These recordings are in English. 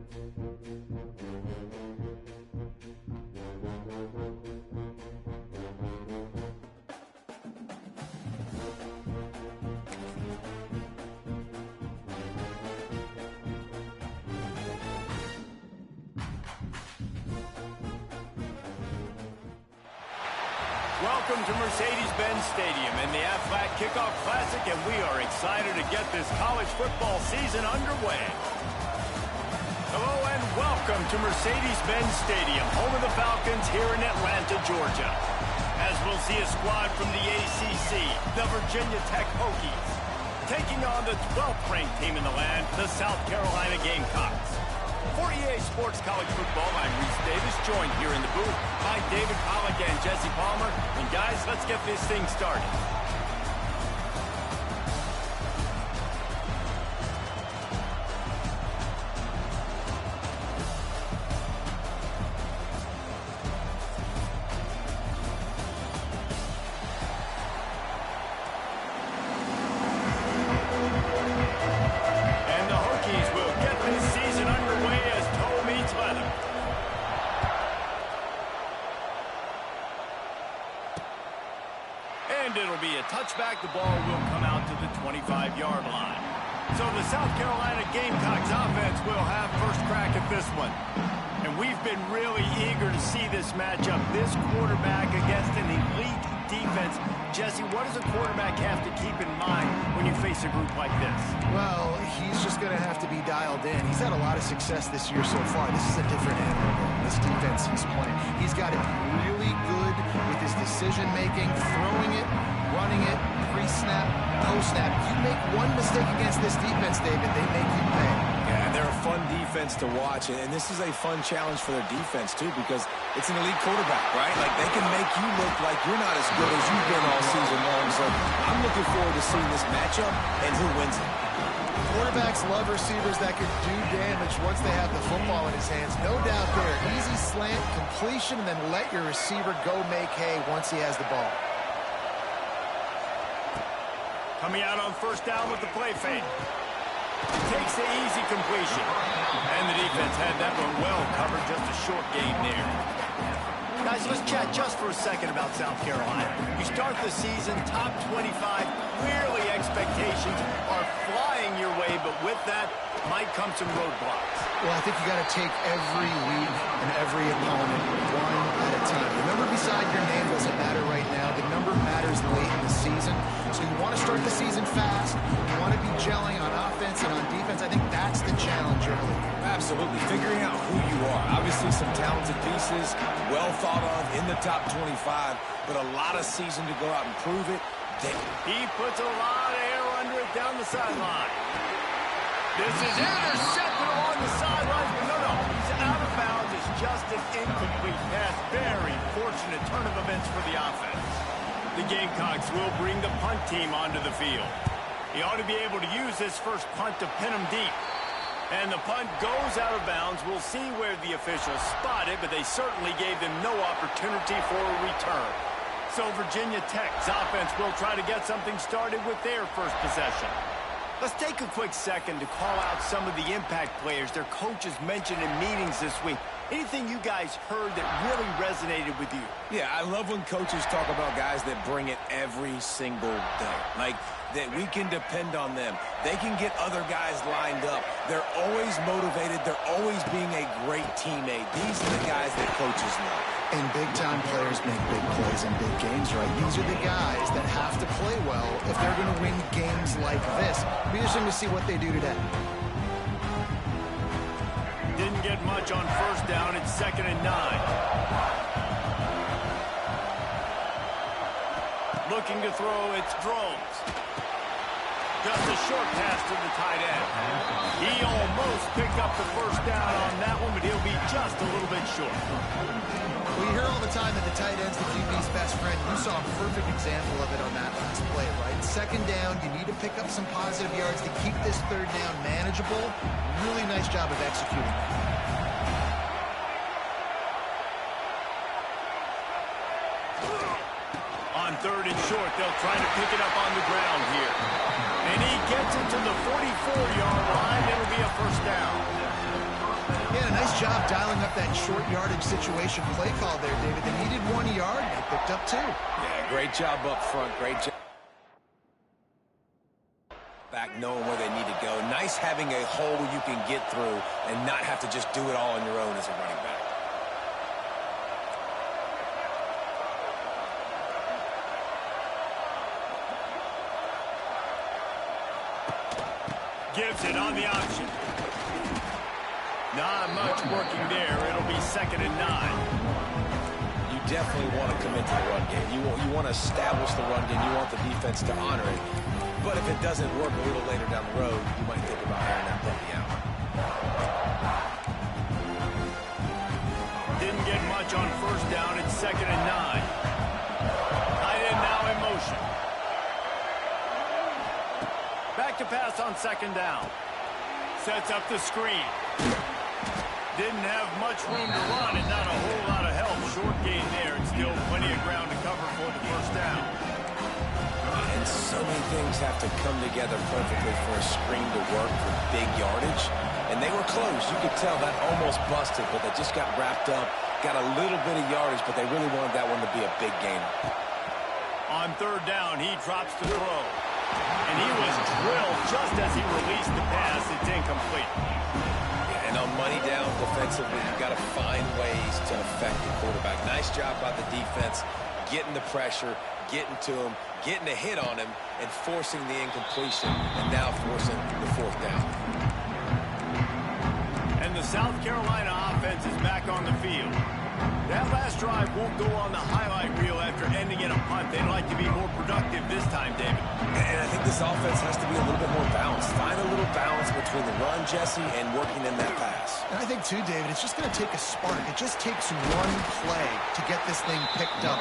Welcome to Mercedes-Benz Stadium and the Aflac Kickoff Classic, and we are excited to get this college football season underway. Hello and welcome to Mercedes-Benz Stadium, home of the Falcons here in Atlanta, Georgia. As we'll see a squad from the ACC, the Virginia Tech Hokies, taking on the 12th ranked team in the land, the South Carolina Gamecocks. For EA Sports College Football, I'm Reese Davis, joined here in the booth by David Pollack and Jesse Palmer. And guys, let's get this thing started. It'll be a touchback. The ball will come out to the 25-yard line. So the South Carolina Gamecocks offense will have first crack at this one. And we've been really eager to see this matchup. This quarterback against an elite defense. Jesse, what does a quarterback have to keep in mind when you face a group like this? Well, he's just going to have to be dialed in. He's had a lot of success this year so far. This is a different animal. This defense he's playing. He's got to be really good with his decision-making, throwing it, running it, pre-snap, post-snap. You make one mistake against this defense, David, they make you pay. Yeah, they're a fun defense to watch, and this is a fun challenge for their defense, too, because it's an elite quarterback, right? Like, they can make you look like you're not as good as you've been all season long. So I'm looking forward to seeing this matchup and who wins it. Quarterbacks love receivers that can do damage once they have the football in his hands. No doubt there. Easy slant, completion, and then let your receiver go make hay once he has the ball. Coming out on first down with the play fake. Takes the easy completion. And the defense had that one well covered, just a short gain there. Guys, let's chat just for a second about South Carolina. You start the season top 25. Clearly expectations are flying your way, but with that might come some roadblocks. Well, I think you got to take every week and every opponent one at a time. The number beside your name doesn't matter right now. The number matters late in the season. So you want to start the season fast. You want to be gelling on offense and on defense. I think that's the challenge early. Absolutely. Figuring out who you are. Obviously some talented pieces, well thought of in the top 25, but a lot of season to go out and prove it. He puts a lot of air under it down the sideline. This is intercepted along the sidelines, but no, he's out of bounds. It's just an incomplete pass. Very fortunate turn of events for the offense. The Gamecocks will bring the punt team onto the field. He ought to be able to use this first punt to pin him deep. And the punt goes out of bounds. We'll see where the officials spot it, but they certainly gave them no opportunity for a return. So Virginia Tech's offense will try to get something started with their first possession. Let's take a quick second to call out some of the impact players their coaches mentioned in meetings this week. Anything you guys heard that really resonated with you? Yeah, I love when coaches talk about guys that bring it every single day. Like, that we can depend on them. They can get other guys lined up. They're always motivated. They're always being a great teammate. These are the guys that coaches love. And big-time players make big plays in big games, right? These are the guys that have to play well if they're going to win games like this. It'll be interesting to see what they do today. Didn't get much on first down. It's 2nd and 9. Looking to throw, it's Drones. Just a short pass to the tight end. He almost picked up the first down on that one, but he'll be just a little bit short. We hear all the time that the tight end's the QB's best friend. You saw a perfect example of it on that last play, right? 2nd down, you need to pick up some positive yards to keep this 3rd down manageable. Really nice job of executing that. On 3rd and short, they'll try to pick it up on the ground here. And he gets it to the 44-yard line. It'll be a first down. Nice job dialing up that short yardage situation play call there, David. They needed 1 yard. They picked up 2. Yeah, great job up front. Great job back, knowing where they need to go. Nice having a hole you can get through and not have to just do it all on your own as a running back. Gives it on the option. Not much working there. It'll be 2nd and 9. You definitely want to commit to the run game. You want to establish the run game. You want the defense to honor it. But if it doesn't work a little later down the road, you might think about airing that puppy out. Didn't get much on 1st down. It's 2nd and 9. Tight end now in motion. Back to pass on 2nd down. Sets up the screen. Didn't have much room to run and not a whole lot of help. Short gain there and still plenty of ground to cover for the 1st down. And so many things have to come together perfectly for a screen to work for big yardage. And they were close. You could tell that almost busted, but they just got wrapped up, got a little bit of yardage, but they really wanted that one to be a big gainer. On 3rd down, he drops the throw. And he was drilled just as he released the pass. It's incomplete. And on money down defensively, you've got to find ways to affect the quarterback. Nice job by the defense, getting the pressure, getting to him, getting a hit on him, and forcing the incompletion, and now forcing the 4th down. And the South Carolina offense is back on the field. That last drive won't go on the highlight reel after ending in a punt. They'd like to be more productive this time, David. And I think this offense has to be a little bit more balanced. Find a little balance between the run, Jesse, and working in that pass. And I think, too, David, it's just going to take a spark. It just takes one play to get this thing picked up.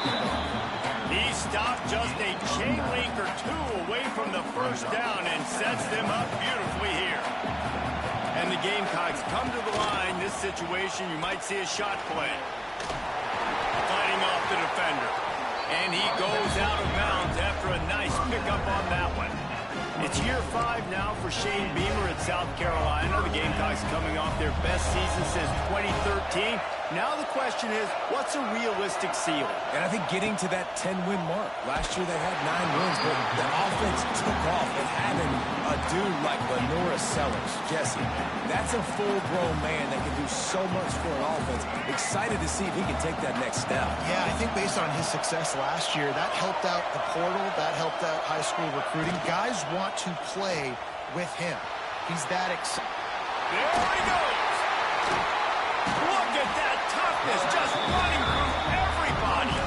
He stopped just a chain link or 2 away from the 1st down and sets them up beautifully here. And the Gamecocks come to the line. This situation, you might see a shot play. Fighting off the defender. And he goes out of bounds after a nice pickup on that one. It's year 5 now for Shane Beamer at South Carolina. The Gamecocks coming off their best season since 2013. Now the question is, what's a realistic ceiling? And I think getting to that 10-win mark. Last year they had 9 wins, but the offense took off. And having a dude like Lenora Sellers, Jesse, that's a full-grown man that can do so much for an offense. Excited to see if he can take that next step. Yeah, I think based on his success last year, that helped out the portal, that helped out high school recruiting. Guys want to play with him. He's that excited. There he goes. Look at that toughness, just running through everybody.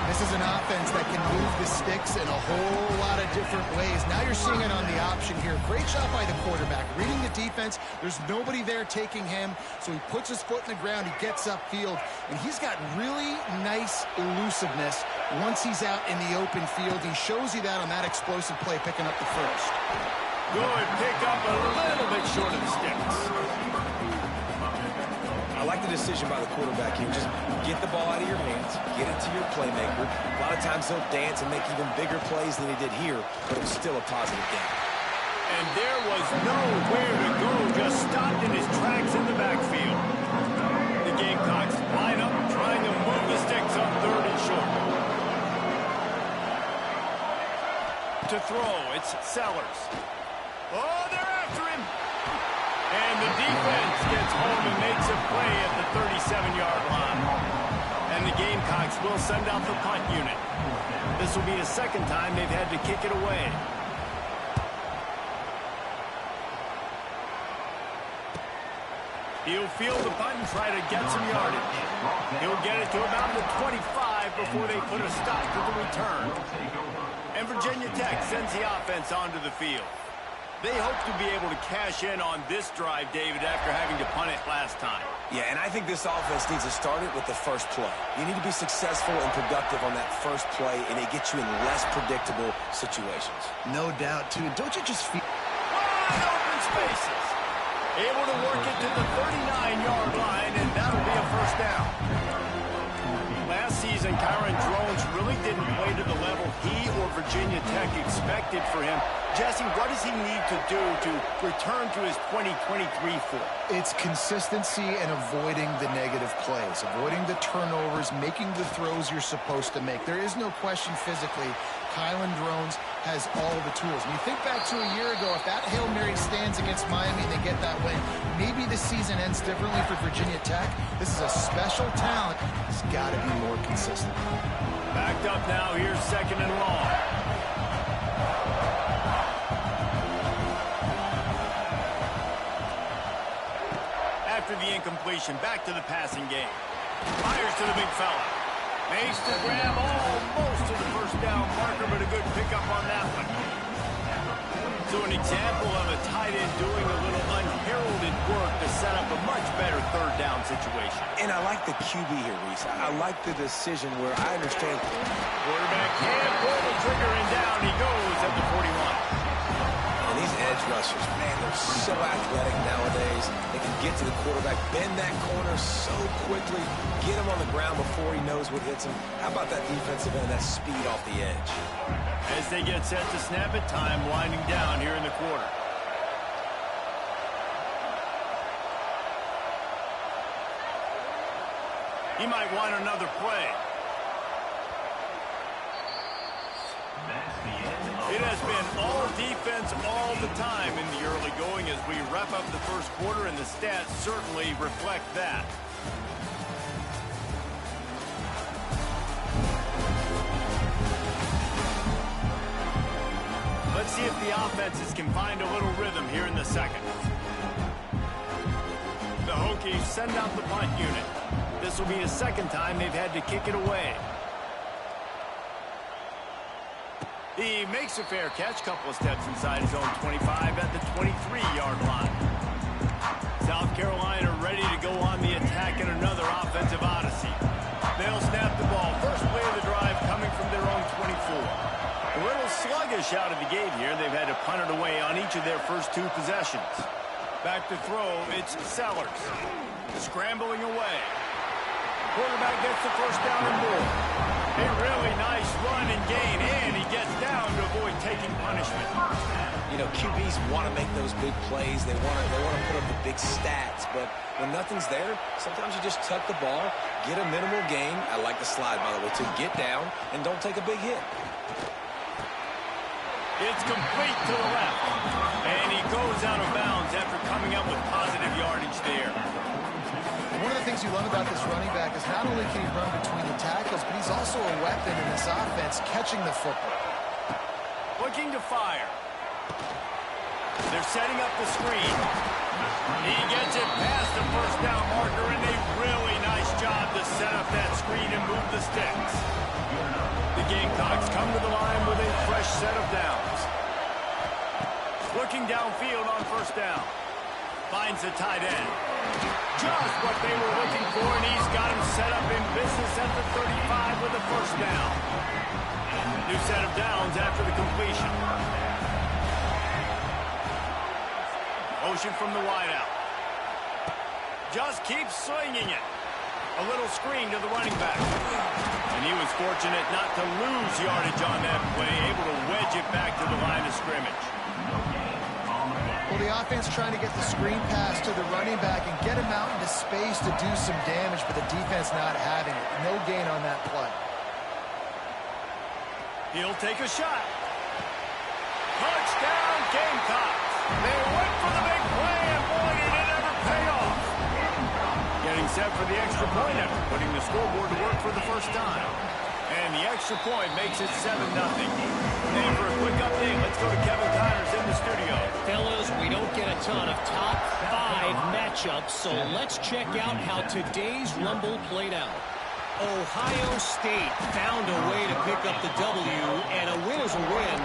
This is an offense that can move the sticks in a whole lot of different ways. Now you're seeing it on the option here. Great job by the quarterback. Reading the defense, there's nobody there taking him, so he puts his foot in the ground, he gets upfield, and he's got really nice elusiveness once he's out in the open field. He shows you that on that explosive play, picking up the 1st. Good pick up, a little bit short of the sticks. I like the decision by the quarterback here. Just get the ball out of your hands, get it to your playmaker. A lot of times he'll dance and make even bigger plays than he did here, but it was still a positive game. And there was nowhere to go, just stopped in his tracks in the backfield. The Gamecocks line up, trying to move the sticks on 3rd and short. To throw, it's Sellers. Oh, they're after him. And the defense gets home and makes a play at the 37-yard line. And the Gamecocks will send out the punt unit. This will be the 2nd time they've had to kick it away. He'll field the punt and try to get some yardage. He'll get it to about the 25 before they put a stop to the return. And Virginia Tech sends the offense onto the field. They hope to be able to cash in on this drive, David, after having to punt it last time. Yeah, and I think this offense needs to start it with the first play. You need to be successful and productive on that first play, and it gets you in less predictable situations. No doubt, too. Don't you just feel... Wide open spaces. Able to work it to the 39-yard line, and that'll be a 1st down. Last season, season, Kyron Drones really didn't play to the level he or Virginia Tech expected for him. Jesse, what does he need to do to return to his 2023 form? It's consistency and avoiding the negative plays, avoiding the turnovers, making the throws you're supposed to make. There is no question physically, Kyron Drones has all the tools. And you think back to a year ago, if that Hail Mary stands against Miami and they get that win, maybe the season ends differently for Virginia Tech. This is a special talent. He's got to be more consistent. Backed up now, here's 2nd and long. After the incompletion, back to the passing game. Fires to the big fella. Makes the grab almost to the first down marker, but a good pickup on that one. So an example of a tight end doing a little unheralded work to set up a much better 3rd down situation. And I like the QB here, Reese. I like the decision where I understand. Quarterback can't pull the trigger, and down he goes at the 41. And these edge rushers, man, they're so athletic nowadays. They can get to the quarterback, bend that corner so quickly, get him on the ground before he knows what hits him. How about that defensive end, that speed off the edge? As they get set to snap it, time winding down here in the quarter. He might want another play. It has been all defense all the time in the early going as we wrap up the first quarter, and the stats certainly reflect that. Let's see if the offenses can find a little rhythm here in the second. The Hokies send out the punt unit. This will be the 2nd time they've had to kick it away. He makes a fair catch, couple of steps inside his own 25 at the 23-yard line. South Carolina ready to go on the attack in another offensive odyssey. They'll snap the ball. First play of the drive coming from their own 24. A little sluggish out of the gate here. They've had to punt it away on each of their first 2 possessions. Back to throw, it's Sellers. Scrambling away. Quarterback gets the first down and more. A really nice run and gain, and he gets down to avoid taking punishment. You know, QBs want to make those big plays. They want to put up the big stats, but when nothing's there, sometimes you just tuck the ball, get a minimal gain. I like the slide, by the way, to get down and don't take a big hit. It's complete to the left, and he goes out of bounds after coming up with positive yardage there. One of the things you love about this running back is not only can he run between the tackles, but he's also a weapon in this offense, catching the football. Looking to fire. They're setting up the screen. He gets it past the first down marker, and a really nice job to set up that screen and move the sticks. The Gamecocks come to the line with a fresh set of downs. Looking downfield on first down. Finds the tight end. Just what they were looking for, and he's got him set up in business at the 35 with the first down. New set of downs after the completion. Motion from the wideout. Just keeps swinging it. A little screen to the running back. And he was fortunate not to lose yardage on that play, able to wedge it back to the line of scrimmage. Well, the offense trying to get the screen pass to the running back and get him out into space to do some damage, but the defense not having it. No gain on that play. He'll take a shot. Touchdown, Gamecocks. They went for the big play, and boy, did it ever pay off. Getting set for the extra point effort, putting the scoreboard to work for the first time. And the extra point makes it 7-0. And for a quick update, let's go to Kevin Connors in the studio. Fellas, we don't get a ton of top 5 matchups, so let's check out how today's Rumble played out. Ohio State found a way to pick up the W, and a win is a win,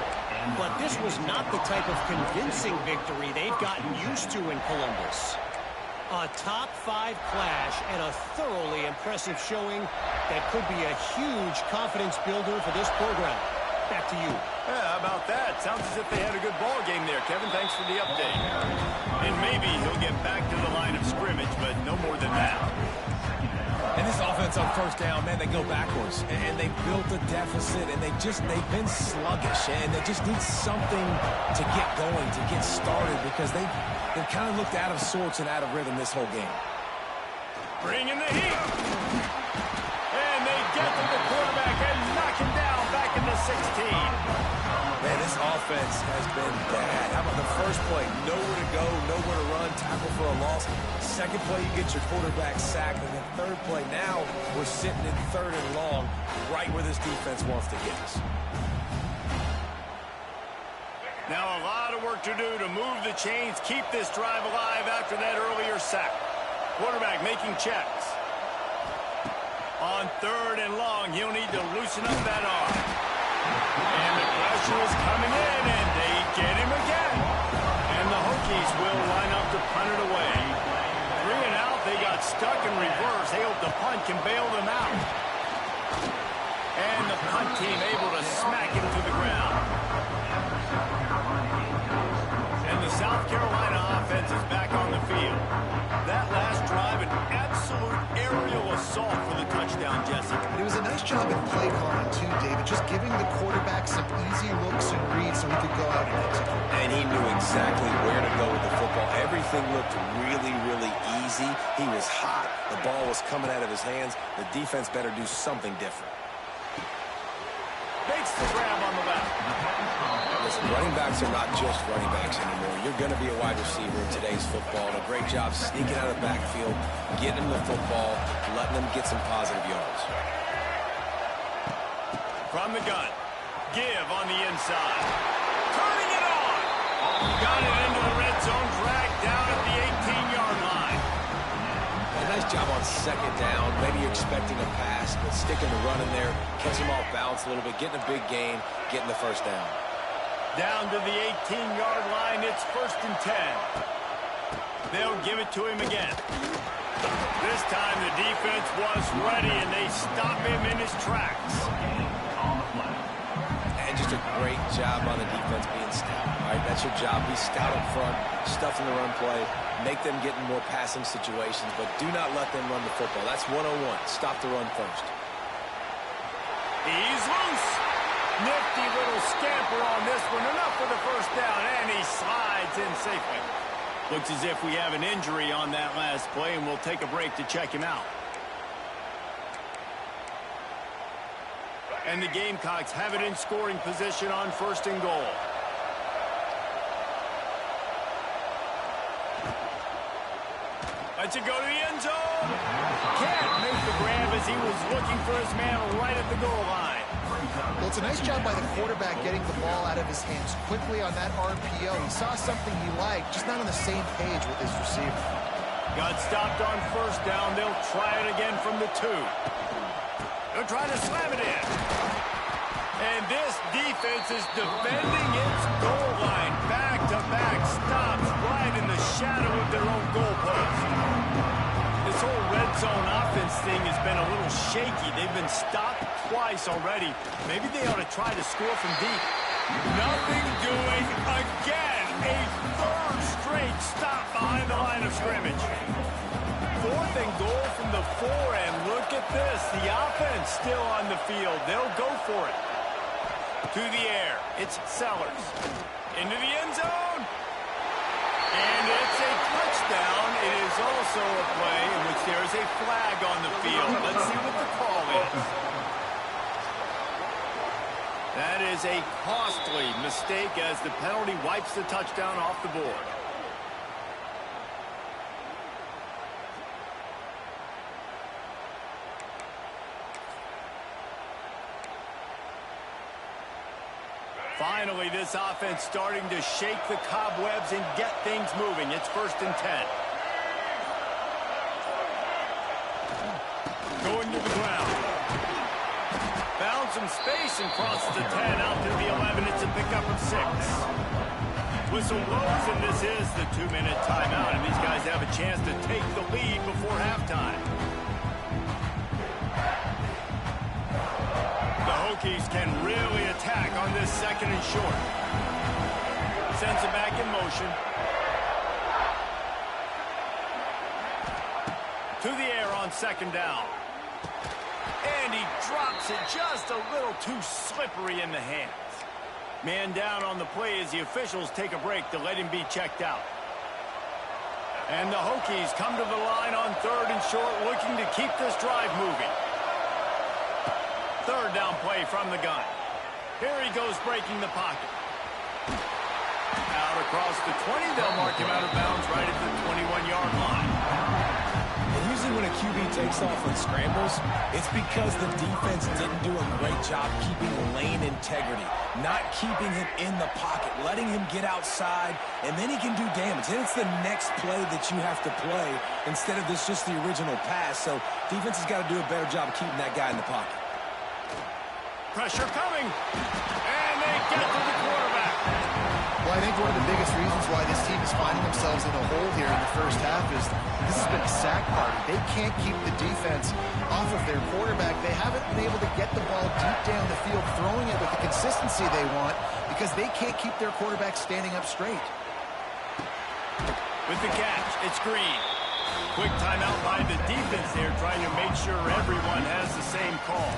but this was not the type of convincing victory they've gotten used to in Columbus. A top 5 clash and a thoroughly impressive showing that could be a huge confidence builder for this program. Back to you. Yeah, how about that? Sounds as if they had a good ball game there, Kevin. Thanks for the update. And maybe he'll get back to the line of scrimmage, but no more than that. And this offense defense on first down, man, they go backwards. And they built a deficit, and they've been sluggish. And they just need something to get going, to get started, because they've kind of looked out of sorts and out of rhythm this whole game. Bring in the heat. And they get to the quarterback and knock him down back in the 16. Man, this offense has been bad. How about the first play? Nowhere to go, nowhere to run, tackle for a loss. Second play, you get your quarterback sacked. And then third play, now we're sitting in third and long, right where this defense wants to get us. Now a lot of work to do to move the chains, keep this drive alive after that earlier sack. Quarterback making checks. On third and long, he'll need to loosen up that arm. And the pressure is coming in, and they get him again. And the Hokies will line up to punt it away. 3 and out, they got stuck in reverse. They hope the punt can bail them out. And the punt team able to smack him to the ground. And the South Carolina offense is back on the field. That last drive, an absolute aerial assault for the touchdown, Jesse. But it was a nice job in play calling, too, David, just giving the quarterback some easy looks and reads so he could go out and execute. And he knew exactly where to go with the football. Everything looked really, really easy. He was hot. The ball was coming out of his hands. The defense better do something different. Makes the grab on the left. Listen, running backs are not just running backs anymore. You're going to be a wide receiver in today's football. And a great job sneaking out of the backfield, getting them the football, letting them get some positive yards. From the gun. Give on the inside. Turning it on. Got it into the red zone. Dragged down at the 18-yard line. A nice job on second down. Maybe you're expecting a pass, but sticking the run in there, catch them off balance a little bit, getting a big gain, getting the first down. Down to the 18-yard line, it's 1st and 10. They'll give it to him again. This time the defense was ready, and they stop him in his tracks. And just a great job on the defense being stout. All right, that's your job. Be stout up front, stuff in the run play, make them get in more passing situations, but do not let them run the football. That's 101. Stop the run first. He's loose. Nifty little scamper on this one. Enough for the first down, and he slides in safely. Looks as if we have an injury on that last play, and we'll take a break to check him out. And the Gamecocks have it in scoring position on 1st and goal. Lets it go to the end zone. Can't make the grab as he was looking for his man right at the goal line. Well, it's a nice job by the quarterback getting the ball out of his hands quickly on that RPO. He saw something he liked, just not on the same page with his receiver. Got stopped on 1st down. They'll try it again from the 2. They'll try to slam it in. And this defense is defending its goal line. Back-to-back stops right in the shadow of their own goalpost. This whole red zone offense thing has been a little shaky. They've been stopped twice already. Maybe they ought to try to score from deep. Nothing doing again. A 3rd straight stop behind the line of scrimmage. 4th and goal from the 4, and look at this. The offense still on the field. They'll go for it. To the air. It's Sellers. Into the end zone. And it's a touchdown. It is also a play in which there is a flag on the field. Let's see what the call is. That is a costly mistake as the penalty wipes the touchdown off the board. Finally, this offense starting to shake the cobwebs and get things moving. It's 1st and 10. Going to the ground. Found some space and crosses the 10 out to the 11. It's a pickup of 6. Whistle blows, and this is the 2-minute timeout, and these guys have a chance to take the lead before halftime. The Hokies can really attack on this 2nd and short. Sends it back in motion. To the air on 2nd down. makes it just a little too slippery in the hands. Man down on the play as the officials take a break to let him be checked out. And the Hokies come to the line on 3rd and short, looking to keep this drive moving. 3rd down play from the gun. Here he goes breaking the pocket. Out across the 20, they'll mark him out of bounds right at the 21-yard line. And usually when a QB takes off and scrambles, it's because the defense didn't do a great job keeping lane integrity, not keeping him in the pocket, letting him get outside, and then he can do damage. Then it's the next play that you have to play instead of this just the original pass. So defense has got to do a better job of keeping that guy in the pocket. Pressure coming, and they get to the quarterback. Well, I think one of the biggest reasons why this team is finding themselves in a hole here in the first half is this has been a sack party. They can't keep the defense off of their quarterback. They haven't been able to get the ball deep down the field, throwing it with the consistency they want because they can't keep their quarterback standing up straight. With the catch, it's Green. Quick timeout by the defense there, trying to make sure everyone has the same call.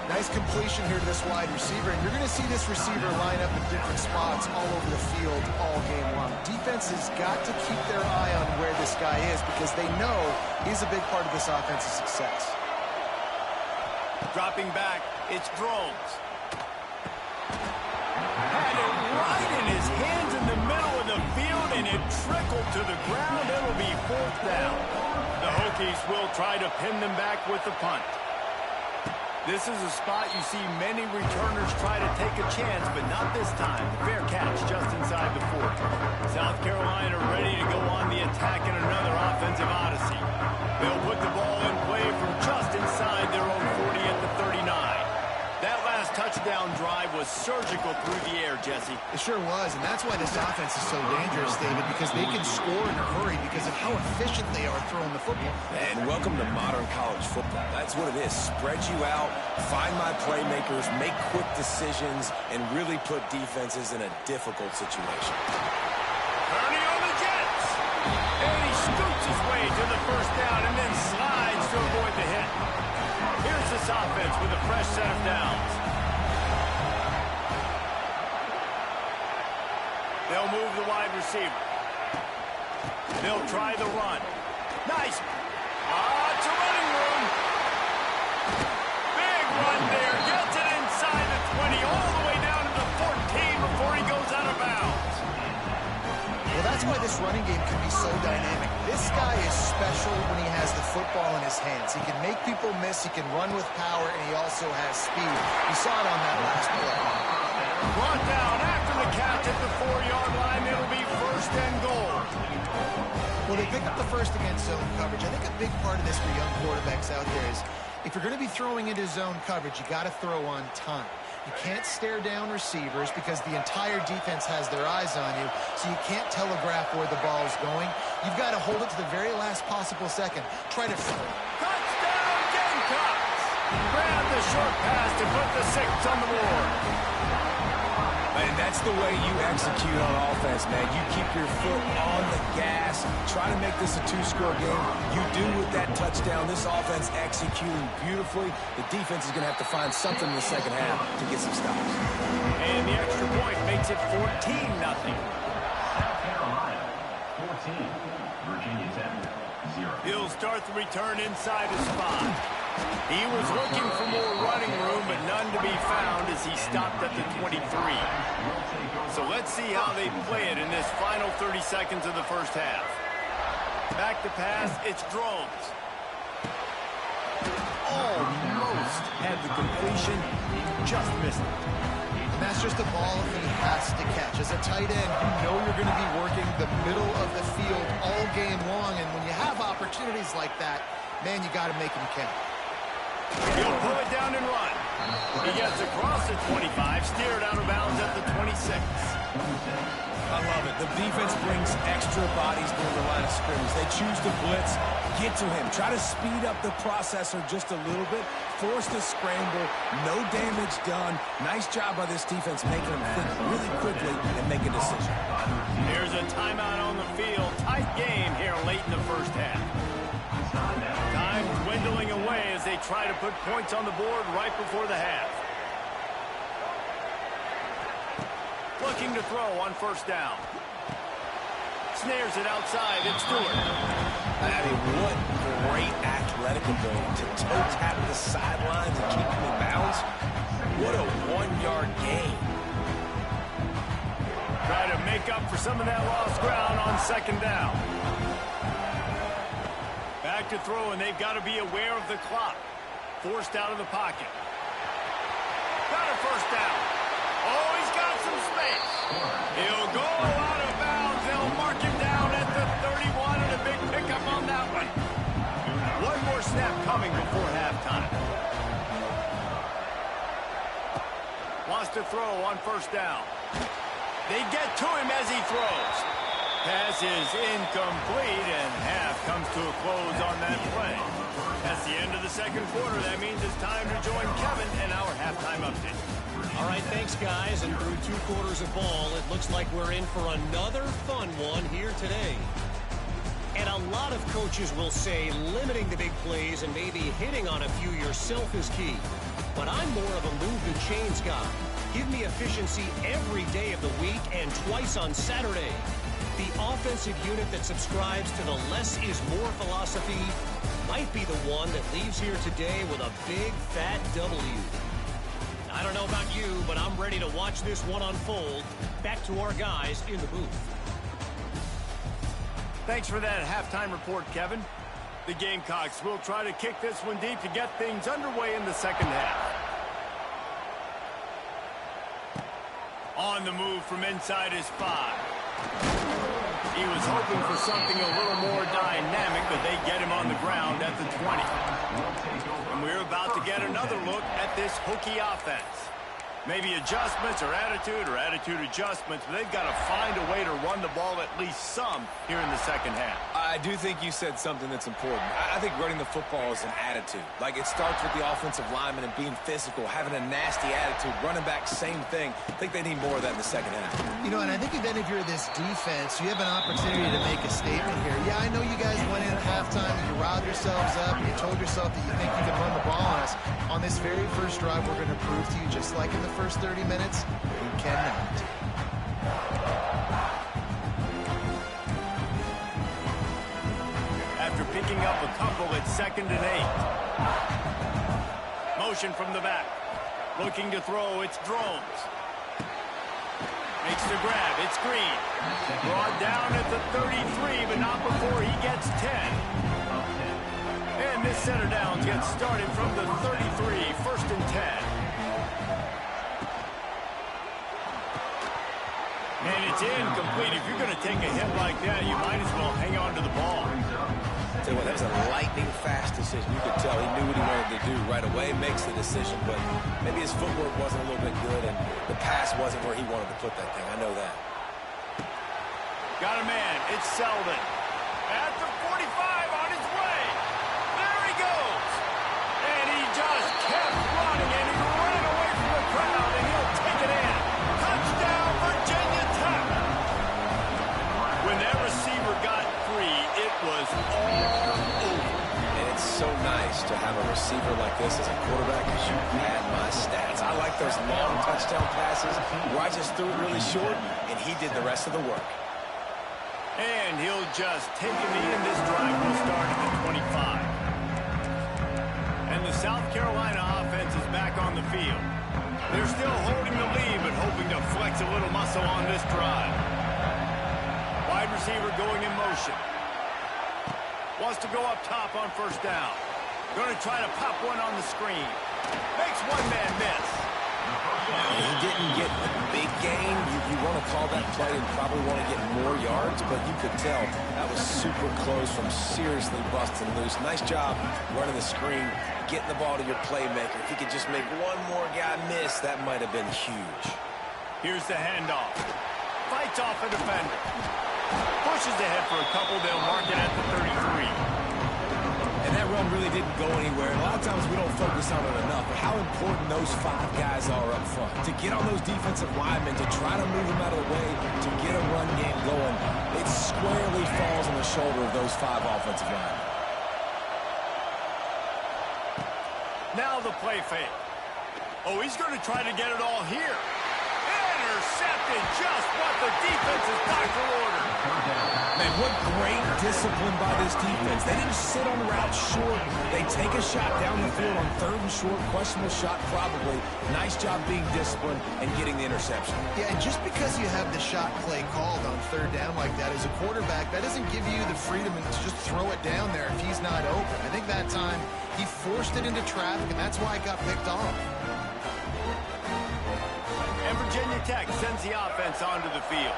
Nice completion here to this wide receiver, and you're going to see this receiver line up in different spots all over the field all game long. Defense has got to keep their eye on where this guy is because they know he's a big part of this offense's success. Dropping back, it's Drones. Had it right in his hands in the middle of the field, and it trickled to the ground. It'll be 4th down. The Hokies will try to pin them back with the punt. This is a spot you see many returners try to take a chance, but not this time. Fair catch just inside the 40. South Carolina ready to go on the attack in another offensive odyssey. They'll put the ball in play from just inside their own 40 at the 39. That last touchdown drive was surgical through the air, Jesse. It sure was, and that's why this offense is so dangerous, David, because they can score in a hurry because of how efficient they are throwing the football. And welcome to modern college football. That's what it is. Spread you out, find my playmakers, make quick decisions, and really put defenses in a difficult situation. Kearney on the Jets. And he scoots his way to the 1st down and then slides to avoid the hit. Here's this offense with a fresh set of downs. They'll move the wide receiver. They'll try the run. Nice. It's a running room. Big run there. Gets it inside the 20, all the way down to the 14 before he goes out of bounds. Well, that's why this running game can be so dynamic. This guy is special when he has the football in his hands. He can make people miss, he can run with power, and he also has speed. You saw it on that last play. Brought down after the catch at the 4-yard line. It'll be 1st and goal. Well, they pick up the first against zone coverage. I think a big part of this for young quarterbacks out there is if you're going to be throwing into zone coverage, you got to throw on time. You can't stare down receivers because the entire defense has their eyes on you, so you can't telegraph where the ball is going. You've got to hold it to the very last possible second. Try to... Touchdown, Gamecocks! Grab the short pass to put the 6 on the board. And that's the way you execute on offense, man. You keep your foot on the gas. Try to make this a 2-score game. You do with that touchdown. This offense executing beautifully. The defense is going to have to find something in the second half to get some stops. And the extra point makes it 14-0. South Carolina, 14. Virginia Tech, 0. He'll start the return inside his spot. He was looking for more running room, but none to be found as he stopped at the 23. So let's see how they play it in this final 30 seconds of the first half. Back to pass, it's Drones. Almost had the completion, just missed it. And that's just a ball he has to catch. As a tight end, you know you're going to be working the middle of the field all game long, and when you have opportunities like that, man, you got to make them count. He'll pull it down and run. He gets across the 25, steered out of bounds at the 26. I love it. The defense brings extra bodies near the line of scrimmage. They choose to blitz, get to him, try to speed up the processor just a little bit, force the scramble, no damage done. Nice job by this defense making them think really quickly and make a decision. Here's a timeout on the field. Tight game here late in the first half. Time dwindling away as they they try to put points on the board right before the half. Looking to throw on first down. Snares it outside. It's Stewart. I mean, what great athletic ability to toe tap the sidelines and keep him in bounds. What a 1-yard gain. Try to make up for some of that lost ground on second down. Back to throw, and they've got to be aware of the clock. Forced out of the pocket. Got a first down. Oh, he's got some space. He'll go out of bounds. They'll mark him down at the 31, and a big pickup on that one. One more snap coming before halftime. Wants to throw on first down. They get to him as he throws. Pass is incomplete, and half comes to a close on that play. That's the end of the second quarter. That means it's time to join Kevin in our halftime update. All right, thanks, guys. And through 2 quarters of ball, it looks like we're in for another fun one here today. And a lot of coaches will say limiting the big plays and maybe hitting on a few yourself is key. But I'm more of a move the chains guy. Give me efficiency every day of the week and twice on Saturday. The offensive unit that subscribes to the less is more philosophy might be the one that leaves here today with a big, fat W. I don't know about you, but I'm ready to watch this one unfold. Back to our guys in the booth. Thanks for that halftime report, Kevin. The Gamecocks will try to kick this one deep to get things underway in the second half. On the move from inside his 5. He was hoping for something a little more dynamic, but they get him on the ground at the 20. And we're about to get another look at this hooky offense. Maybe adjustments or attitude adjustments, but they've got to find a way to run the ball at least some here in the second half. I do think you said something that's important. I think running the football is an attitude. Like, it starts with the offensive lineman and being physical, having a nasty attitude. Running back, same thing. I think they need more of that in the second half. You know, and I think even if you're this defense, you have an opportunity to make a statement here. Yeah, I know you guys went in at halftime, you riled yourselves up, you told yourself that you think you can run the ball on us. On this very first drive, we're going to prove to you, just like in the first 30 minutes, you cannot. After picking up a couple, it's 2nd and 8. Motion from the back. Looking to throw, it's Drones. Makes the grab, it's Green. Brought down at the 33, but not before he gets 10. And this center down gets started from the 33, 1st and 10. And it's incomplete. If you're going to take a hit like that, you might as well hang on to the ball. Tell you what, that was a lightning-fast decision. You could tell he knew what he wanted to do right away, makes the decision, but maybe his footwork wasn't a little bit good, and the pass wasn't where he wanted to put that thing. I know that. Got a man. It's Selden. At the 45 on his way. There he goes. And he just kept running, and he ran away from the crowd, and he'll take it in. Touchdown, Virginia Tech. When that receiver got free, it was all over. And it's so nice to have a receiver like this as a quarterback because you had my stats. I like those long touchdown passes where I just threw it really short, and he did the rest of the work. And he'll just take a knee, and this drive will start at the 25. And the South Carolina offense is back on the field. They're still holding the lead, but hoping to flex a little muscle on this drive. Wide receiver going in motion. Wants to go up top on first down. Going to try to pop one on the screen. Makes one man miss. He didn't get a big gain. You want to call that play and probably want to get more yards, but you could tell that was super close from seriously busting loose. Nice job running the screen, getting the ball to your playmaker. If he could just make one more guy miss, that might have been huge. Here's the handoff. Fights off a defender. Pushes ahead for a couple. They'll mark it at the 33. And that run really didn't go anywhere. A lot of times we don't focus on it enough, but how important those 5 guys are up front. To get on those defensive linemen, to try to move them out of the way, to get a run game going, it squarely falls on the shoulder of those 5 offensive linemen. Now the play fake. Oh, he's going to try to get it all here. Intercepted, just what the defense's doctor ordered. Man, what great discipline by this defense. They didn't sit on the route short. They take a shot down the field on 3rd and short. Questionable shot probably. Nice job being disciplined and getting the interception. Yeah, and just because you have the shot play called on 3rd down like that as a quarterback, that doesn't give you the freedom to just throw it down there if he's not open. I think that time he forced it into traffic, and that's why it got picked off. And Virginia Tech sends the offense onto the field.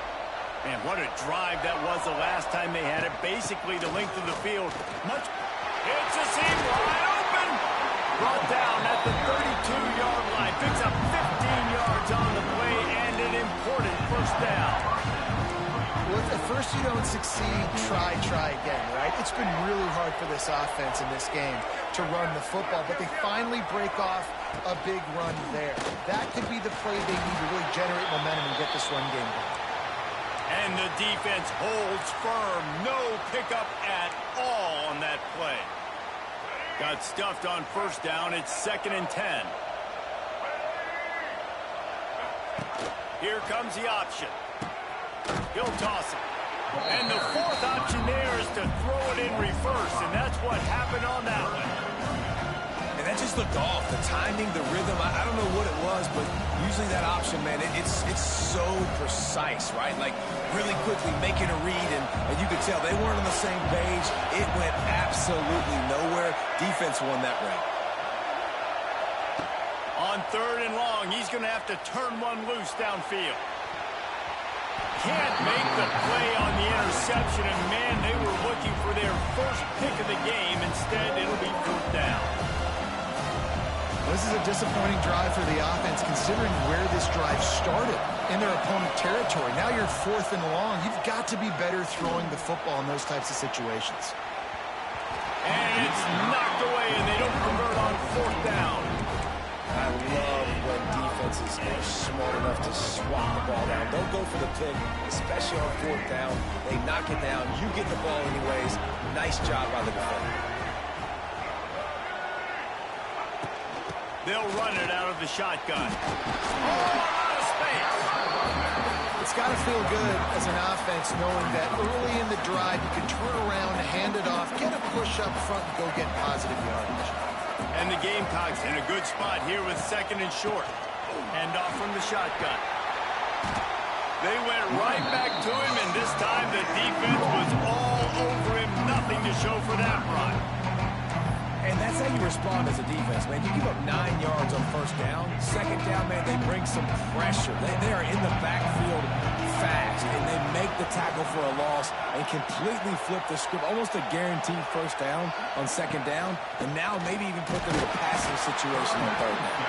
Man, what a drive that was the last time they had it. Basically the length of the field. It's a seam wide open. Brought down at the 32-yard line. Picks up 15 yards on the play and an important first down. Well, if at first you don't succeed, try again, right? It's been really hard for this offense in this game to run the football, but they finally break off a big run there. That could be the play they need to really generate momentum and get this run game going. And the defense holds firm. No pickup at all on that play. Got stuffed on first down. It's 2nd and 10. Here comes the option. He'll toss it. And the 4th option there is to throw it in reverse, and that's what happened on that one. And that just looked off. The timing, the rhythm, I don't know what it was, but usually that option, man, it's so precise, right? Like really quickly making a read, and you could tell they weren't on the same page. It went absolutely nowhere. Defense won that round. On 3rd and long, he's going to have to turn one loose downfield. Can't make the play on the interception, and man, they were looking for their first pick of the game. Instead, it'll be 4th down. This is a disappointing drive for the offense, considering where this drive started in their opponent territory. Now you're 4th and long. You've got to be better throwing the football in those types of situations. And it's knocked away, and they don't convert on 4th down. I love when defenses are smart enough to swat the ball down. Don't go for the pick, especially on 4th down. They knock it down. You get the ball anyways. Nice job by the defender. They'll run it out of the shotgun. Oh, out of space. It's got to feel good as an offense knowing that early in the drive you can turn around, hand it off, get a push up front, and go get positive yardage. And the Gamecocks in a good spot here with 2nd and short. Hand off from the shotgun. They went right back to him, and this time the defense was all over him. Nothing to show for that run. And that's how you respond as a defense, man. You give up 9 yards on 1st down. 2nd down, man, they bring some pressure. They are in the backfield fast, and they make the tackle for a loss and completely flip the script. Almost a guaranteed 1st down on 2nd down, and now maybe even put them in a passing situation on 3rd down.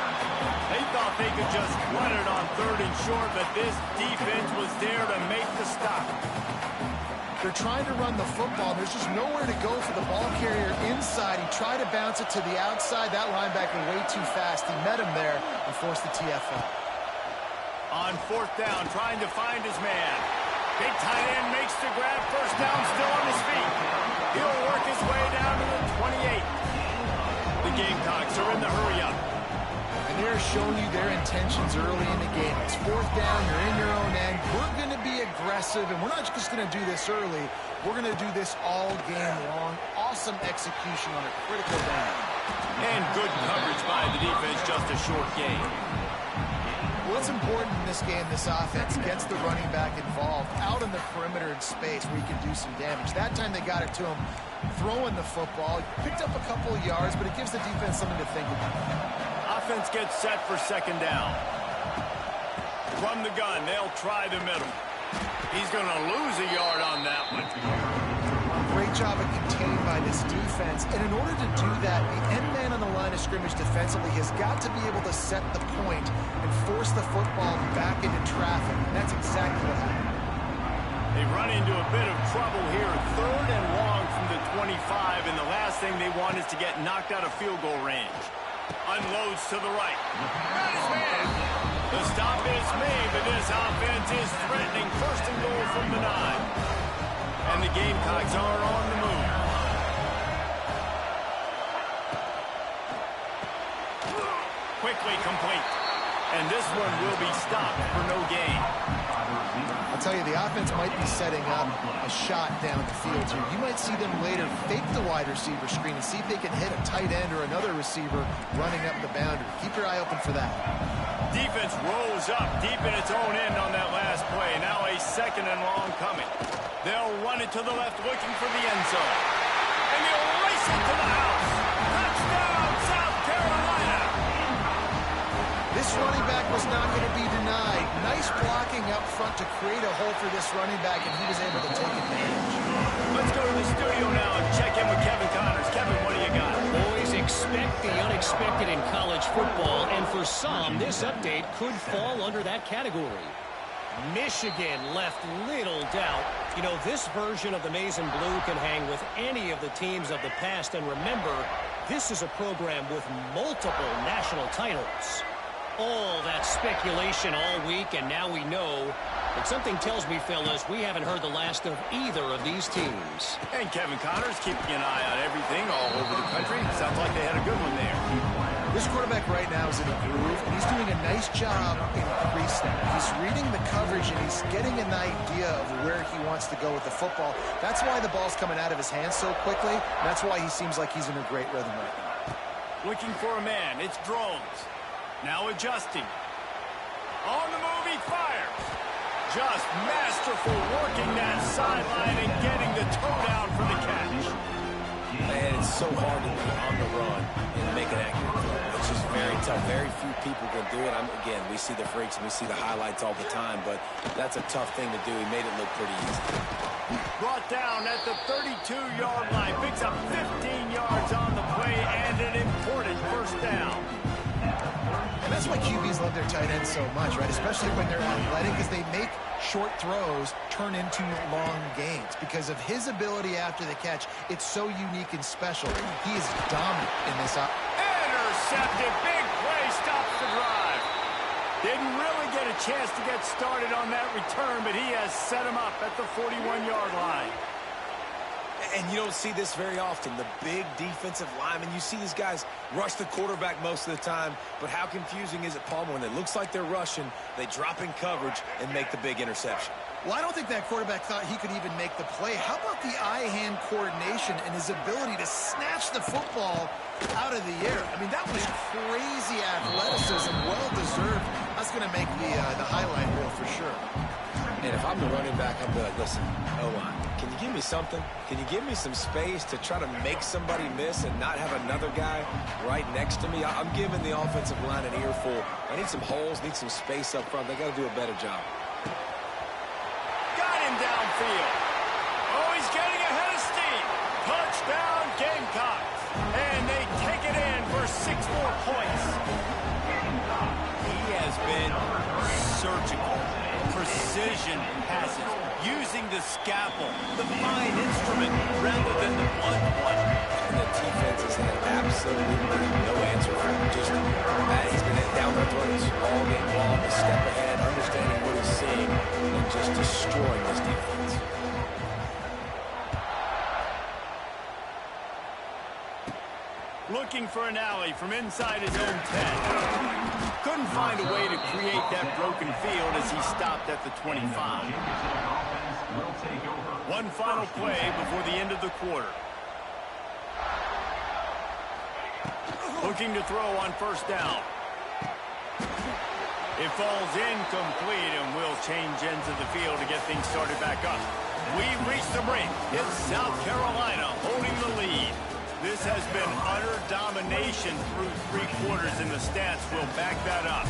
They thought they could just run it on 3rd and short, but this defense was there to make the stop. They're trying to run the football. There's just nowhere to go for the ball carrier inside. He tried to bounce it to the outside. That linebacker way too fast. He met him there and forced the TFL. On 4th down, trying to find his man. Big tight end makes the grab. 1st down, still on his feet. He'll work his way down to the 28. The Gamecocks are in the hurry-up. And they're showing you their intentions early in the game. It's 4th down. You're in your own end. We're going to be aggressive, and we're not just going to do this early. We're going to do this all game long. Awesome execution on a critical down. And good coverage by the defense, just a short gain. What's important in this game, this offense gets the running back involved out in the perimeter in space where he can do some damage. That time they got it to him throwing the football. Picked up a couple of yards, but it gives the defense something to think about. Offense gets set for 2nd down. From the gun, they'll try the middle. He's going to lose a yard on that one. Great job of containing by this defense. And in order to do that, the end man on the line of scrimmage defensively has got to be able to set the point and force the football back into traffic. And that's exactly what happened. They run into a bit of trouble here. 3rd and long from the 25. And the last thing they want is to get knocked out of field goal range. Unloads to the right. Got his man. The stop is made, but this offense is threatening. 1st and goal from the 9. And the Gamecocks are on the move. Quickly complete. And this one will be stopped for no gain. I'll tell you, the offense might be setting up a shot down the field here. You might see them later fake the wide receiver screen and see if they can hit a tight end or another receiver running up the boundary. Keep your eye open for that. Defense rolls up deep in its own end on that last play. Now a second and long coming. They'll run it to the left looking for the end zone. And they'll race it to the house. Touchdown, South Carolina. This running back was not going to be denied. Nice blocking up front to create a hole for this running back, and he was able to take advantage. Let's go to the studio now and check in with Kevin Connors. Kevin, what do you got? Boys, expect the unexpected in college football, and for some, this update could fall under that category. Michigan left little doubt. You know, this version of the maize and blue can hang with any of the teams of the past, and remember, this is a program with multiple national titles. All that speculation all week, and now we know. But something tells me, fellas, we haven't heard the last of either of these teams. And Kevin Connors keeping an eye on everything all over the country. Sounds like they had a good one there. This quarterback right now is in a groove, and he's doing a nice job in pre-snap. He's reading the coverage, and he's getting an idea of where he wants to go with the football. That's why the ball's coming out of his hands so quickly. That's why he seems like he's in a great rhythm right now. Looking for a man. It's Drones. Now adjusting. On the move, he fires. Just masterful working that sideline and getting the toe down for the catch. Man, it's so hard to be on the run and make an accurate throw. It's just very tough. Very few people can do it. Again, we see the freaks and we see the highlights all the time, but that's a tough thing to do. He made it look pretty easy. Brought down at the 32-yard line. Picks up 15 yards on the play and an important first down. And that's why QBs love their tight ends so much, right? Especially when they're athletic, because they make short throws turn into long gains. Because of his ability after the catch, it's so unique and special. He is dominant in this. Intercepted. Big play stops the drive. Didn't really get a chance to get started on that return, but he has set him up at the 41-yard line. And you don't see this very often. The big defensive linemen, you see these guys rush the quarterback most of the time, but how confusing is it, Palmer, when it looks like they're rushing, they drop in coverage and make the big interception? Well, I don't think that quarterback thought he could even make the play. How about the eye-hand coordination and his ability to snatch the football out of the air? I mean, that was crazy athleticism, well-deserved. That's going to make the highlight reel for sure. And if I'm the running back, I'll be like, listen, O-line, can you give me something? Can you give me some space to try to make somebody miss and not have another guy right next to me? I'm giving the offensive line an earful. I need some holes, need some space up front. They got to do a better job. Got him downfield. Oh, he's getting ahead of steam. Touchdown, Gamecocks. And they take it in for 6 more points. He has been surgical. Precision passes, using the scalpel, the fine instrument, rather than the blunt one. And the defense has had absolutely no answer for him. Just, he's been down their throats all game long, a step ahead, understanding what he's seeing, and just destroying this defense. Looking for an alley from inside his own 10. Couldn't find a way to create that broken field as he stopped at the 25. One final play before the end of the quarter. Looking to throw on first down. It falls incomplete, and we'll change ends of the field to get things started back up. We've reached the break. It's South Carolina holding the lead. This has been utter domination through 3 quarters, and the stats will back that up.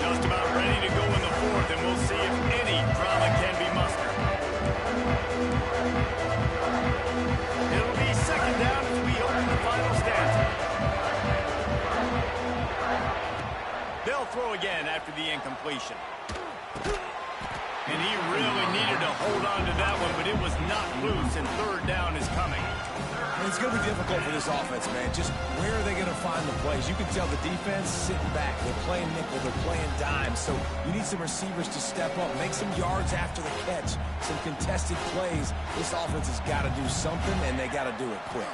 Just about ready to go in the 4th, and we'll see if any drama can be mustered. It'll be second down as we open the final stanza. They'll throw again after the incompletion. And he really needed to hold on to that one, but but it was not loose, and third down is coming. It's going to be difficult for this offense, man. Just where are they going to find the plays? You can tell the defense sitting back. They're playing nickel. They're playing dime. So you need some receivers to step up, make some yards after the catch, some contested plays. This offense has got to do something, and they got to do it quick.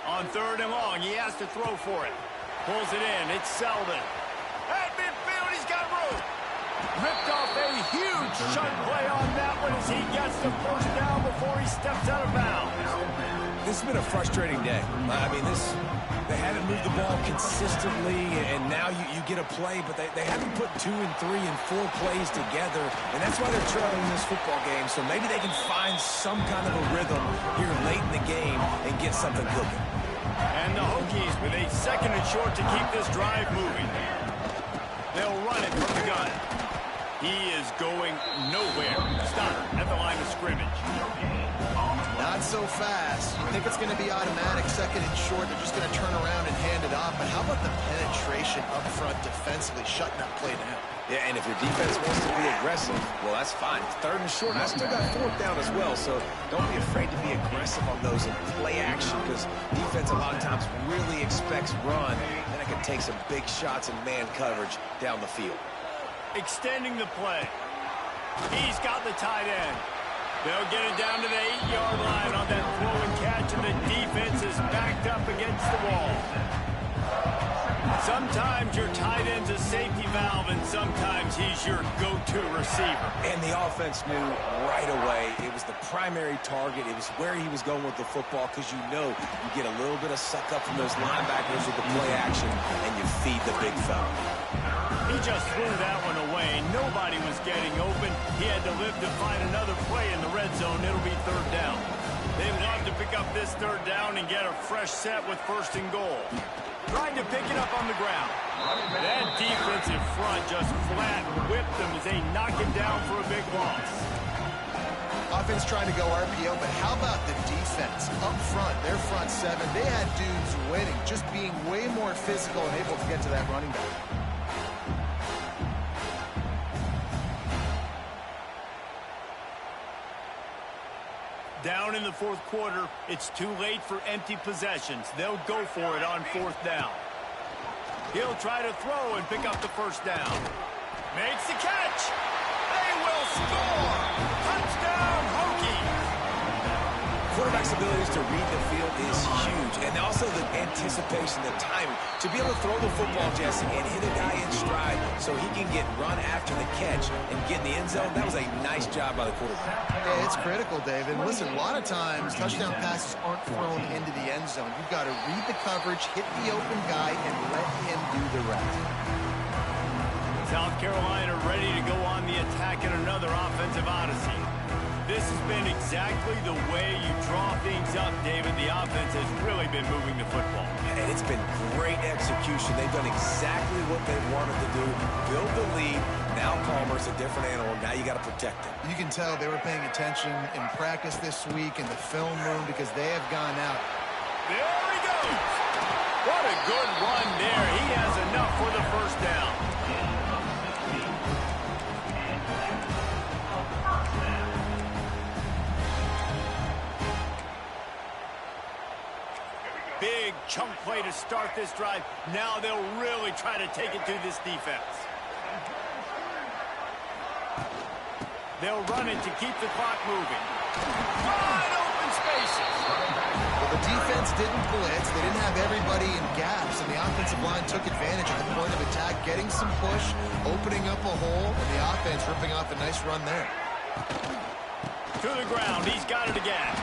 On third and long, he has to throw for it. Pulls it in. It's Selden. At midfield, he's got room. Ripped off a huge chunk play on that one as he gets the first down before he steps out of bounds. This has been a frustrating day. I mean, they haven't moved the ball consistently, and now you get a play, but they haven't put 2 and 3 and 4 plays together, and that's why they're trailing in this football game. So maybe they can find some kind of a rhythm here late in the game and get something cooking. And the Hokies with a second and short to keep this drive moving. They'll run it from the gun. He is going nowhere. Stopped at the line of scrimmage. Not so fast. You think it's going to be automatic, second and short. They're just going to turn around and hand it off. But how about the penetration up front defensively, shutting that play down? Yeah, and if your defense wants to be aggressive, well, that's fine. Third and short. I still got fourth down as well, so don't be afraid to be aggressive on those and play action, because defense a lot of times really expects run, and it can take some big shots and man coverage down the field. Extending the play. He's got the tight end. They'll get it down to the 8-yard line on that throw and catch, and the defense is backed up against the wall. Sometimes your tight end's a safety valve, and sometimes he's your go-to receiver. And the offense knew right away it was the primary target. It was where he was going with the football, because you know you get a little bit of suck up from those linebackers with the play action, and you feed the big fella. He just threw that one away. Nobody was getting open. He had to live to find another play in the red zone. It'll be third down. They'd love to pick up this third down and get a fresh set with first and goal. Trying to pick it up on the ground. That defensive front just flat whipped them as they knock him down for a big loss. Offense trying to go RPO, but how about the defense? Up front, their front seven, they had dudes waiting, just being way more physical and able to get to that running back. Down in the fourth quarter, it's too late for empty possessions. They'll go for it on fourth down. He'll try to throw and pick up the first down. Makes the catch. They will score. Touchdown, Hokies. Quarterback's abilities to read the field is huge, and also the anticipation, the timing. To be able to throw the football, Jesse, and hit a guy in stride so he can get run after the catch and get in the end zone, that was a nice job by the quarterback. Yeah, it's critical, David. Listen, a lot of times touchdown passes aren't thrown into the end zone. You've got to read the coverage, hit the open guy, and let him do the rest. South Carolina ready to go on the attack in another offensive odyssey. This has been exactly the way you draw things up, David. The offense has really been moving the football. And it's been great execution. They've done exactly what they wanted to do. Build the lead. Now Palmer's a different animal. Now you got to protect him. You can tell they were paying attention in practice this week in the film room, because they have gone out. There he goes. What a good run there. He has enough for the first down. Big chunk play to start this drive. Now they'll really try to take it to this defense. They'll run it to keep the clock moving. Wide open spaces. Well, the defense didn't blitz. They didn't have everybody in gaps, and the offensive line took advantage at the point of attack, getting some push, opening up a hole, and the offense ripping off a nice run there. To the ground. He's got it again.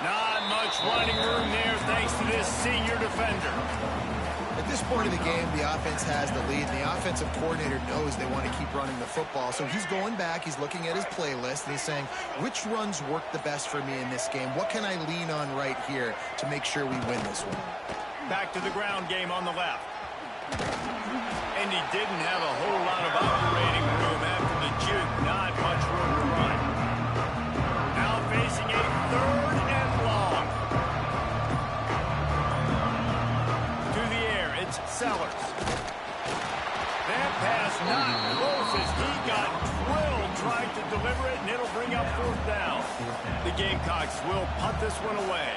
Not much running room there thanks to this senior defender. At this point of the game, the offense has the lead, and the offensive coordinator knows they want to keep running the football. So he's going back, he's looking at his playlist, and he's saying, which runs work the best for me in this game? What can I lean on right here to make sure we win this one? Back to the ground game on the left. And he didn't have a whole lot of operating room after the juke. Not much room to run. Now facing a third and long. To the air, it's Sellers. That pass not close as he got drilled trying to deliver it, and it'll bring up fourth down. down. The Gamecocks will punt this one away.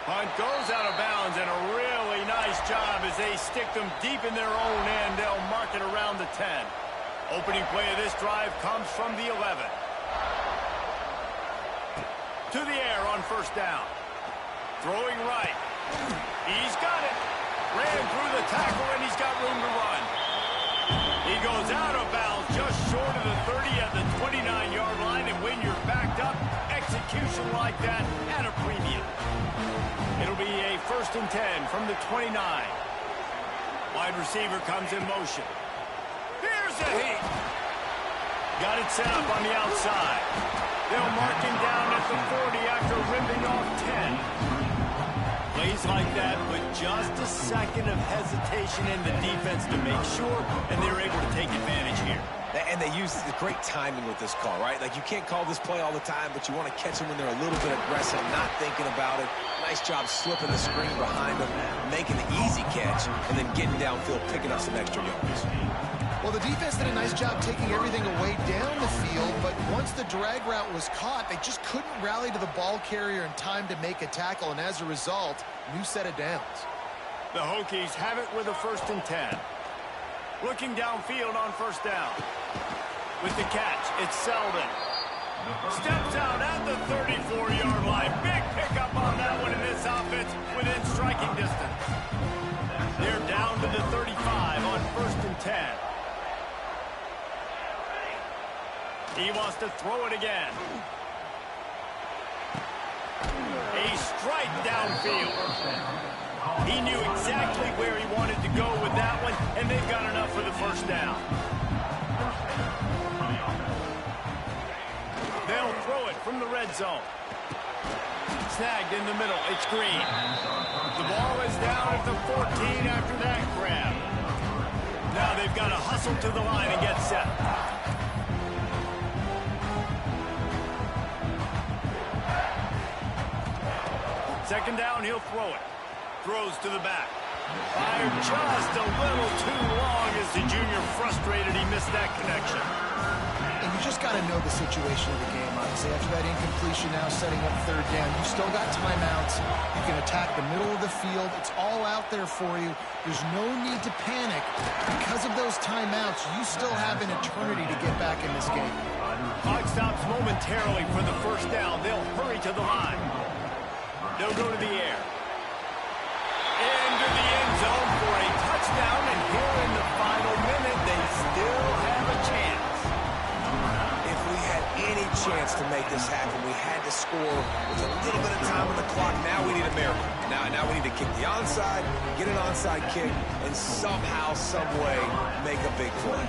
Punt goes out of bounds, and a really nice job as they stick them deep in their own end. They'll mark it around the 10. Opening play of this drive comes from the 11. To the air on first down. Throwing right. He's got it. Ran through the tackle, and he's got room to run. He goes out of bounds just short of the 30 at the 29-yard line, and when you're backed up, execution like that at a premium. It'll be a 1st and 10 from the 29. Wide receiver comes in motion. Here's a heat. Got it set up on the outside. They'll mark him down at the 40 after ripping off 10. Plays like that with just a second of hesitation in the defense to make sure, and they're able to take advantage here. And they use the great timing with this call, right? Like, you can't call this play all the time, but you want to catch them when they're a little bit aggressive, not thinking about it. Nice job slipping the screen behind them, making the easy catch, and then getting downfield, picking up some extra yards. Well, the defense did a nice job taking everything away down the field, but once the drag route was caught, they just couldn't rally to the ball carrier in time to make a tackle, and as a result, new set of downs. The Hokies have it with a 1st and 10. Looking downfield on first down. With the catch, it's Selden. Steps out at the 34-yard line. Big pickup on that one in this offense within striking distance. They're down to the 35 on 1st and 10. He wants to throw it again. A strike downfield. He knew exactly where he wanted to go with that one, and they've got enough for the 1st down. They'll throw it from the red zone. Snagged in the middle. It's Green. The ball is down at the 14 after that grab. Now they've got to hustle to the line and get set. Second down, he'll throw it. Throws to the back. Fired just a little too long as the junior frustrated he missed that connection. And you just got to know the situation of the game, honestly. After that incompletion now setting up 3rd down, you still got timeouts. You can attack the middle of the field. It's all out there for you. There's no need to panic. Because of those timeouts, you still have an eternity to get back in this game. Clock stops momentarily for the 1st down. They'll hurry to the line. They'll go to the air. Into the end zone for a touchdown, and here in the final minute, they still have a chance. If we had any chance to make this happen, we had to score with a little bit of time on the clock. Now we need a miracle. Now we need to kick the onside, get an onside kick, and somehow, some way, make a big play.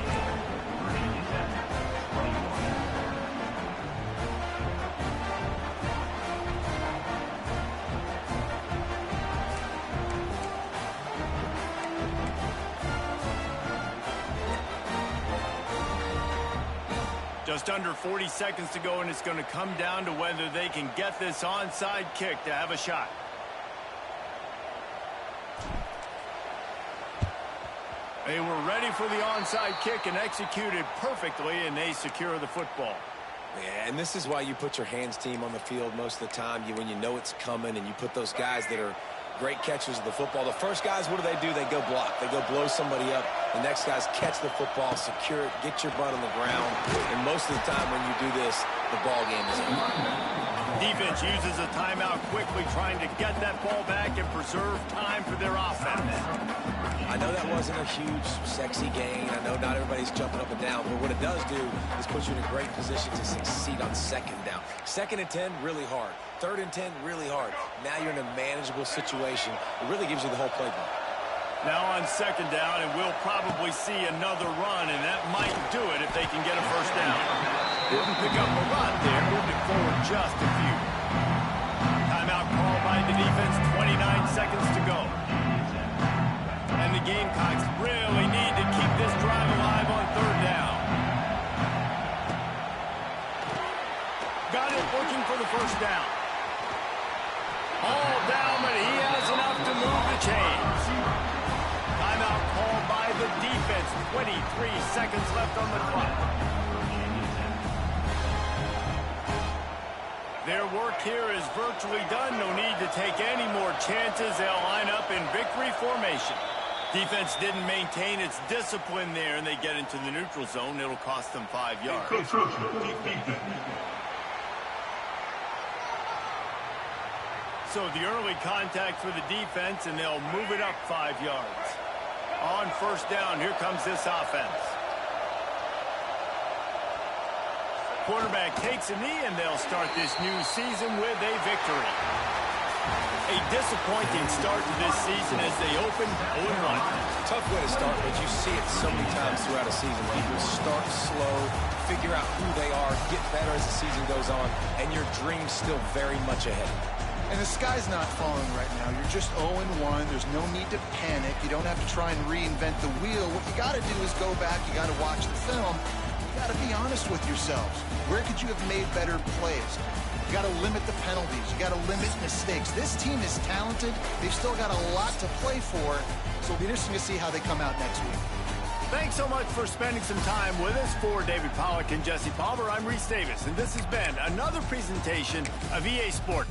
Just under 40 seconds to go, and it's going to come down to whether they can get this onside kick to have a shot. They were ready for the onside kick and executed perfectly, and they secure the football. Yeah, and this is why you put your hands team on the field most of the time. When you know it's coming, and you put those guys that are great catchers of the football. The first guys, what do? They go block. They go blow somebody up. The next guys catch the football, secure it, get your butt on the ground. And most of the time when you do this, the ball game is over. Defense uses a timeout quickly, trying to get that ball back and preserve time for their offense. I know that wasn't a huge, sexy gain. I know not everybody's jumping up and down, but what it does do is put you in a great position to succeed on 2nd down. 2nd and 10, really hard. 3rd and 10, really hard. Now you're in a manageable situation. It really gives you the whole playbook. Now on 2nd down, and we'll probably see another run, and that might do it if they can get a 1st down. Didn't pick up a lot there, moved it forward just a few. Timeout called by the defense, 29 seconds to go. And the Gamecocks really need to keep this drive alive on 3rd down. Got it, looking for the 1st down. All down, but he has enough to move the chains. Timeout called by the defense. 23 seconds left on the clock. Their work here is virtually done. No need to take any more chances. They'll line up in victory formation. Defense didn't maintain its discipline there, and they get into the neutral zone. It'll cost them 5 yards. So the early contact for the defense, and they'll move it up 5 yards. On first down, here comes this offense. Quarterback takes a knee, and they'll start this new season with a victory. A disappointing start to this season as they open 0-1. Tough way to start, but you see it so many times throughout a season. People start slow, figure out who they are, get better as the season goes on, and your dream's still very much ahead. And the sky's not falling right now. You're just 0-1. There's no need to panic. You don't have to try and reinvent the wheel. What you got to do is go back. You got to watch the film. You got to be honest with yourselves. Where could you have made better plays? You got to limit the penalties. You got to limit mistakes. This team is talented. They've still got a lot to play for. So it'll be interesting to see how they come out next week. Thanks so much for spending some time with us. For David Pollack and Jesse Palmer, I'm Reese Davis, and this has been another presentation of EA Sports.